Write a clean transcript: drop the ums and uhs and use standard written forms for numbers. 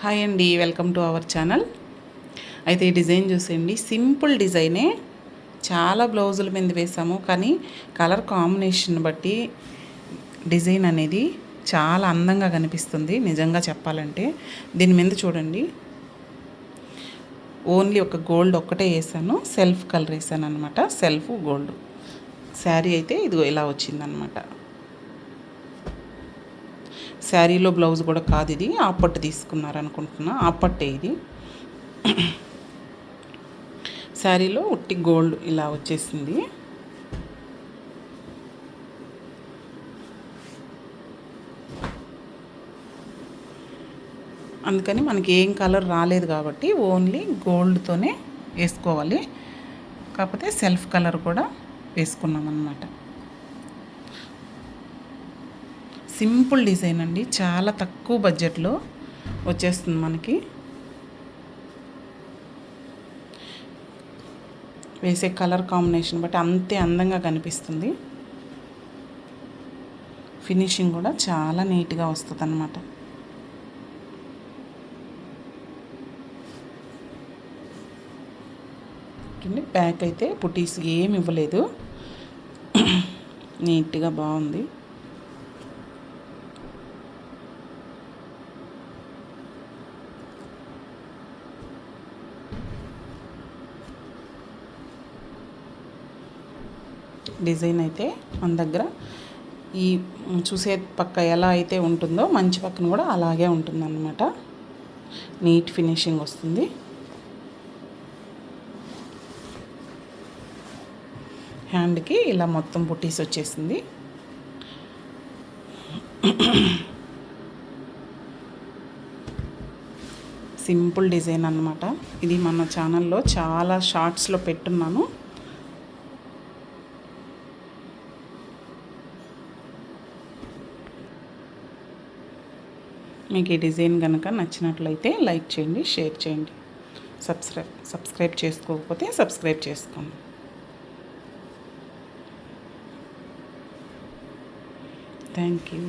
Hi అండి, welcome to our channel. అయితే ఈ డిజైన్ చూసేయండి, సింపుల్ డిజైనే. చాలా బ్లౌజుల మీద వేసాము, కానీ కలర్ కాంబినేషన్ బట్టి డిజైన్ అనేది చాలా అందంగా కనిపిస్తుంది. నిజంగా చెప్పాలంటే దీని మీద చూడండి, ఓన్లీ ఒక గోల్డ్ ఒక్కటే వేసాను, సెల్ఫ్ కలర్ వేసాను అనమాట. సెల్ఫ్ గోల్డ్ శారీ అయితే ఇదిగో ఇలా వచ్చిందనమాట. శారీలో బ్లౌజ్ కూడా కాదు, ఇది ఆపట్టు తీసుకున్నారనుకుంటున్నా. ఆపట్టే ఇది. శారీలో ఉట్టి గోల్డ్ ఇలా వచ్చేసింది. అందుకని మనకి ఏం కలర్ రాలేదు కాబట్టి ఓన్లీ గోల్డ్తోనే వేసుకోవాలి. కాకపోతే సెల్ఫ్ కలర్ కూడా వేసుకున్నాం అన్నమాట. సింపుల్ డిజైన్ అండి, చాలా తక్కువ బడ్జెట్లో వచ్చేస్తుంది మనకి. వేసే కలర్ కాంబినేషన్ బట్టి అంతే అందంగా కనిపిస్తుంది. ఫినిషింగ్ కూడా చాలా నీట్గా వస్తుంది అన్నమాట. బ్యాక్ అయితే పుటీస్ ఏమి ఇవ్వలేదు, నీట్గా బాగుంది. డిజైన్ అయితే మన దగ్గర ఈ చూసే పక్క ఎలా అయితే ఉంటుందో మంచి పక్కన కూడా అలాగే ఉంటుందన్నమాట. నీట్ ఫినిషింగ్ వస్తుంది. హ్యాండ్కి ఇలా మొత్తం బుట్టీస్ వచ్చేసింది. సింపుల్ డిజైన్ అన్నమాట. ఇది మన ఛానల్లో చాలా షార్ట్స్లో పెట్టున్నాను. మీకు ఈ డిజైన్ కనుక నచ్చినట్లయితే లైక్ చేయండి, షేర్ చేయండి. సబ్స్క్రైబ్ చేసుకోకపోతే సబ్స్క్రైబ్ చేసుకోండి. Thank you.